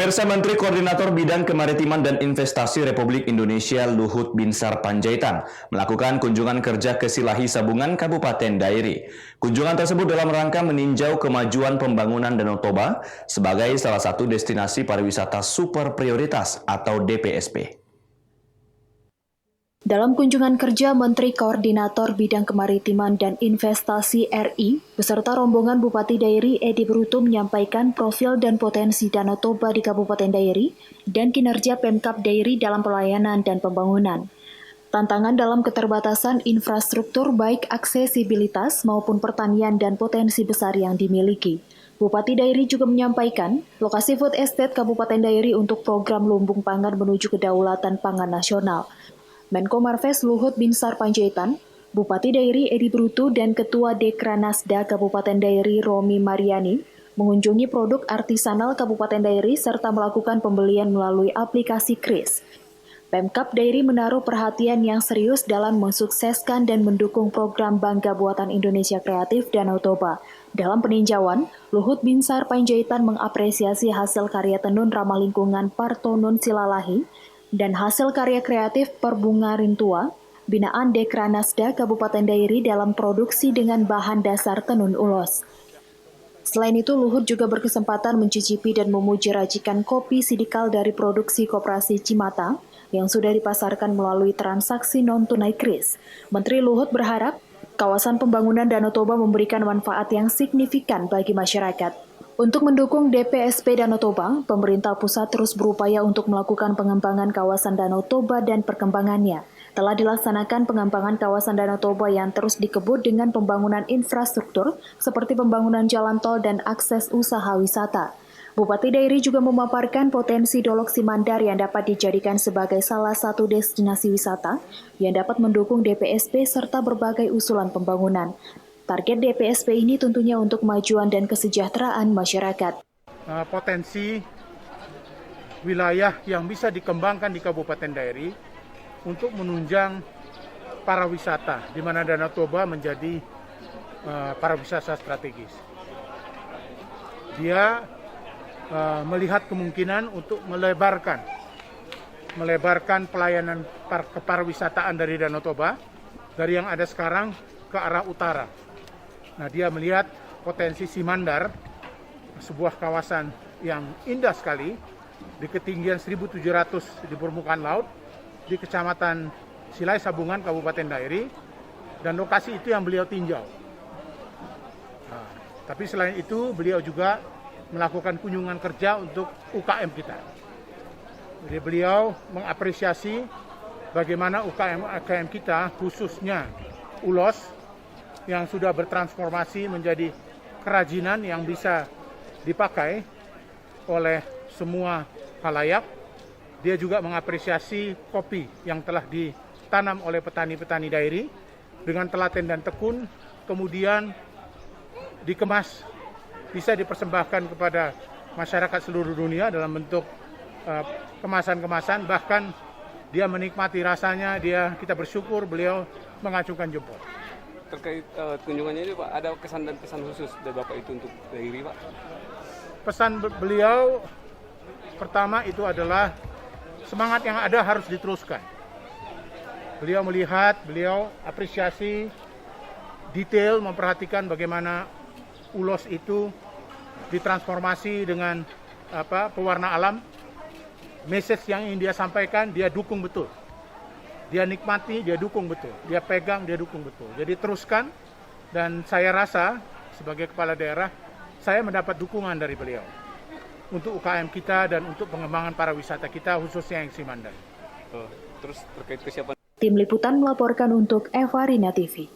Pemirsa, Menteri Koordinator Bidang Kemaritiman dan Investasi Republik Indonesia Luhut Binsar Panjaitan melakukan kunjungan kerja ke Silahi Sabungan, Kabupaten Dairi. Kunjungan tersebut dalam rangka meninjau kemajuan pembangunan Danau Toba sebagai salah satu destinasi pariwisata super prioritas atau DPSP. Dalam kunjungan kerja, Menteri Koordinator Bidang Kemaritiman dan Investasi RI beserta rombongan Bupati Dairi Edi Brutu menyampaikan profil dan potensi Danau Toba di Kabupaten Dairi dan kinerja Pemkab Dairi dalam pelayanan dan pembangunan. Tantangan dalam keterbatasan infrastruktur baik aksesibilitas maupun pertanian dan potensi besar yang dimiliki. Bupati Dairi juga menyampaikan lokasi food estate Kabupaten Dairi untuk program lumbung pangan menuju kedaulatan pangan nasional. Menko Marves Luhut Binsar Panjaitan, Bupati Dairi Edi Brutu dan Ketua Dekranasda Kabupaten Dairi Romi Mariani mengunjungi produk artisanal Kabupaten Dairi serta melakukan pembelian melalui aplikasi KRIS. Pemkab Dairi menaruh perhatian yang serius dalam mensukseskan dan mendukung program Bangga Buatan Indonesia Kreatif Danau Toba. Dalam peninjauan, Luhut Binsar Panjaitan mengapresiasi hasil karya tenun ramah lingkungan Partonun Silalahi dan hasil karya kreatif Perbunga Rintua, binaan Dekranasda Kabupaten Dairi dalam produksi dengan bahan dasar tenun ulos. Selain itu, Luhut juga berkesempatan mencicipi dan memuji racikan kopi sidikal dari produksi Koperasi Cimata yang sudah dipasarkan melalui transaksi non-tunai KRIS. Menteri Luhut berharap kawasan pembangunan Danau Toba memberikan manfaat yang signifikan bagi masyarakat. Untuk mendukung DPSP Danau Toba, pemerintah pusat terus berupaya untuk melakukan pengembangan kawasan Danau Toba dan perkembangannya. Telah dilaksanakan pengembangan kawasan Danau Toba yang terus dikebut dengan pembangunan infrastruktur seperti pembangunan jalan tol dan akses usaha wisata. Bupati Dairi juga memaparkan potensi Dolok Simandar yang dapat dijadikan sebagai salah satu destinasi wisata yang dapat mendukung DPSP serta berbagai usulan pembangunan. Target DPSP ini tentunya untuk kemajuan dan kesejahteraan masyarakat. Potensi wilayah yang bisa dikembangkan di Kabupaten Dairi untuk menunjang pariwisata, di mana Danau Toba menjadi pariwisata strategis. Dia melihat kemungkinan untuk melebarkan pelayanan kepariwisataan dari Danau Toba dari yang ada sekarang ke arah utara. Nah, dia melihat potensi Simandar, sebuah kawasan yang indah sekali, di ketinggian 1.700 di permukaan laut, di Kecamatan Silahi Sabungan, Kabupaten Dairi, dan lokasi itu yang beliau tinjau. Nah, tapi selain itu, beliau juga melakukan kunjungan kerja untuk UKM kita. Jadi beliau mengapresiasi bagaimana UKM kita, khususnya ulos, yang sudah bertransformasi menjadi kerajinan yang bisa dipakai oleh semua khalayak. Dia juga mengapresiasi kopi yang telah ditanam oleh petani-petani Dairi dengan telaten dan tekun, kemudian dikemas, bisa dipersembahkan kepada masyarakat seluruh dunia dalam bentuk kemasan-kemasan, bahkan dia menikmati rasanya, kita bersyukur beliau mengacungkan jempol. Terkait kunjungannya ini Pak, ada kesan dan pesan khusus dari Bapak itu untuk Dairi Pak? Pesan beliau pertama itu adalah semangat yang ada harus diteruskan. Beliau melihat, beliau apresiasi detail, memperhatikan bagaimana ulos itu ditransformasi dengan pewarna alam. Message yang ingin dia sampaikan, dia dukung betul. Dia nikmati, dia dukung betul. Dia pegang, dia dukung betul. Jadi teruskan, dan saya rasa sebagai kepala daerah, saya mendapat dukungan dari beliau untuk UKM kita dan untuk pengembangan pariwisata kita, khususnya yang Simandar. Terus terkait kesiapan. Tim Liputan melaporkan untuk Eva Rina TV.